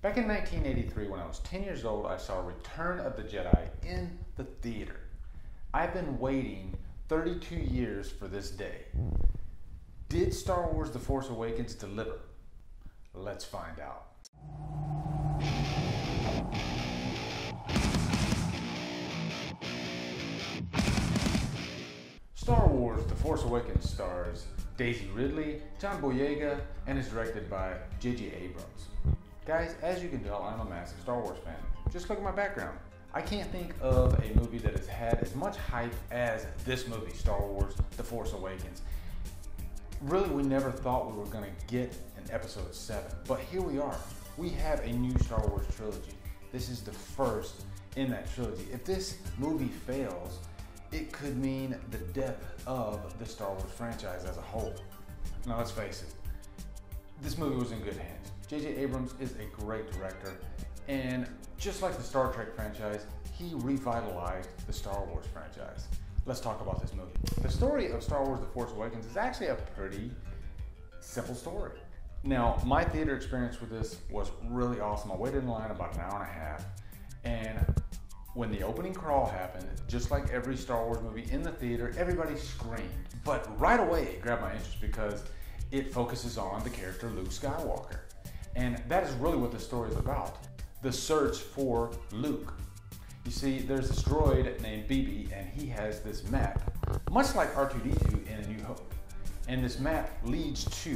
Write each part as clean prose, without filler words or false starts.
Back in 1983, when I was 10 years old, I saw Return of the Jedi in the theater. I've been waiting 32 years for this day. Did Star Wars The Force Awakens deliver? Let's find out. Star Wars The Force Awakens stars Daisy Ridley, John Boyega, and is directed by J.J. Abrams. Guys, as you can tell, I'm a massive Star Wars fan. Just look at my background. I can't think of a movie that has had as much hype as this movie, Star Wars The Force Awakens. Really, we never thought we were going to get an episode 7, but here we are. We have a new Star Wars trilogy. This is the first in that trilogy. If this movie fails, it could mean the death of the Star Wars franchise as a whole. Now let's face it, this movie was in good hands. J.J. Abrams is a great director, and just like the Star Trek franchise, he revitalized the Star Wars franchise. Let's talk about this movie. The story of Star Wars The Force Awakens is actually a pretty simple story. Now, my theater experience with this was really awesome. I waited in line about an hour and a half, and when the opening crawl happened, just like every Star Wars movie in the theater, everybody screamed. But right away, it grabbed my interest because it focuses on the character Luke Skywalker. And that is really what the story is about. The search for Luke. You see, there's this droid named BB, and he has this map, much like R2-D2 in A New Hope. And this map leads to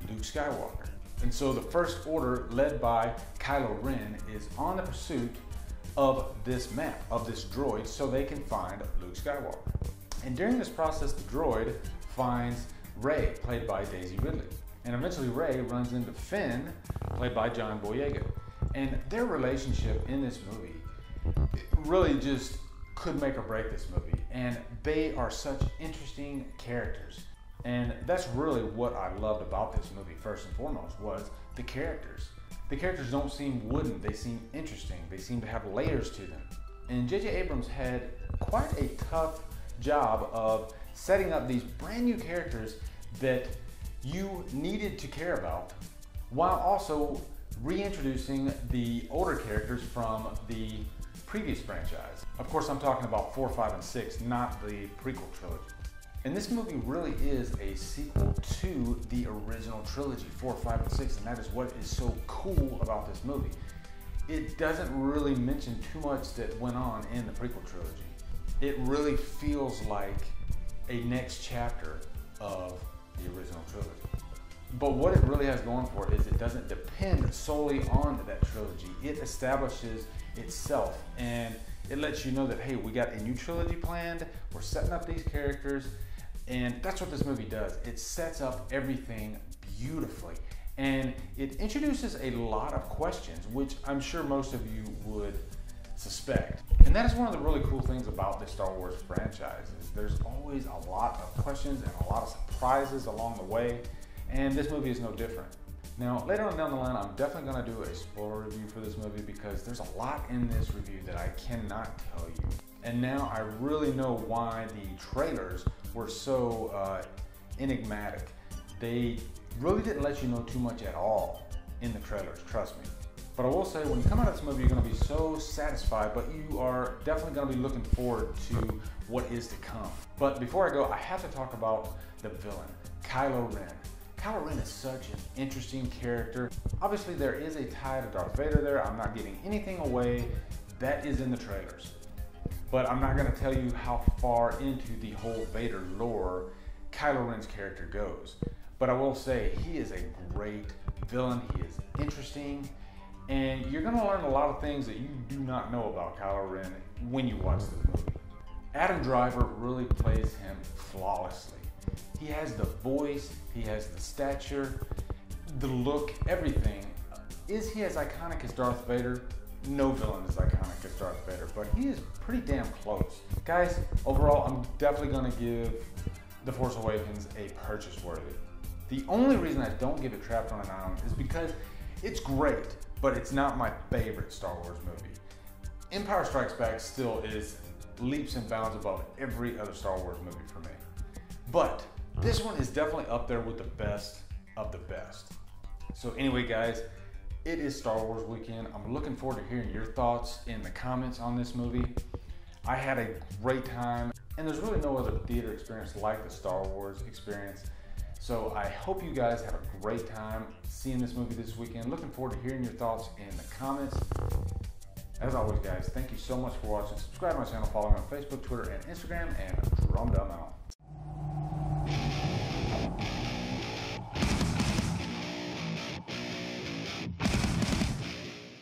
Luke Skywalker. And so the First Order, led by Kylo Ren, is on the pursuit of this map, of this droid, so they can find Luke Skywalker. And during this process, the droid finds Rey, played by Daisy Ridley. And eventually Rey runs into Finn, played by John Boyega. And their relationship in this movie really just could make or break this movie. And they are such interesting characters. And that's really what I loved about this movie, first and foremost, was the characters. The characters don't seem wooden, they seem interesting, they seem to have layers to them. And J.J. Abrams had quite a tough job of setting up these brand new characters that you needed to care about, while also reintroducing the older characters from the previous franchise. Of course, I'm talking about 4, 5, and 6, not the prequel trilogy. And this movie really is a sequel to the original trilogy, 4, 5, and 6, and that is what is so cool about this movie. It doesn't really mention too much that went on in the prequel trilogy. It really feels like a next chapter of the original trilogy. But what it really has going for it is it doesn't depend solely on that trilogy. It establishes itself, and it lets you know that, hey, we got a new trilogy planned, we're setting up these characters, and that's what this movie does. It sets up everything beautifully, and it introduces a lot of questions, which I'm sure most of you would suspect. And that is one of the really cool things about the Star Wars franchise, is there's always a lot of questions and a lot of surprises along the way, and this movie is no different. Now, later on down the line, I'm definitely going to do a spoiler review for this movie because there's a lot in this review that I cannot tell you. And now I really know why the trailers were so enigmatic. They really didn't let you know too much at all in the trailers, trust me. But I will say, when you come out of this movie, you're going to be so satisfied, but you are definitely going to be looking forward to what is to come. But before I go, I have to talk about the villain, Kylo Ren. Kylo Ren is such an interesting character. Obviously, there is a tie to Darth Vader there. I'm not giving anything away. That is in the trailers. But I'm not going to tell you how far into the whole Vader lore Kylo Ren's character goes. But I will say, he is a great villain. He is interesting. And you're going to learn a lot of things that you do not know about Kylo Ren when you watch the movie. Adam Driver really plays him flawlessly. He has the voice, he has the stature, the look, everything. Is he as iconic as Darth Vader? No villain is iconic as Darth Vader, but he is pretty damn close. Guys, overall, I'm definitely going to give The Force Awakens a purchase worthy. The only reason I don't give it Trapped on an Island is because it's great, but it's not my favorite Star Wars movie. Empire Strikes Back still is leaps and bounds above every other Star Wars movie for me. But this one is definitely up there with the best of the best. So anyway, guys, it is Star Wars weekend. I'm looking forward to hearing your thoughts in the comments on this movie. I had a great time, and there's really no other theater experience like the Star Wars experience. So I hope you guys have a great time seeing this movie this weekend. Looking forward to hearing your thoughts in the comments. As always, guys, thank you so much for watching. Subscribe to my channel, follow me on Facebook, Twitter, and Instagram, and Humdrum out.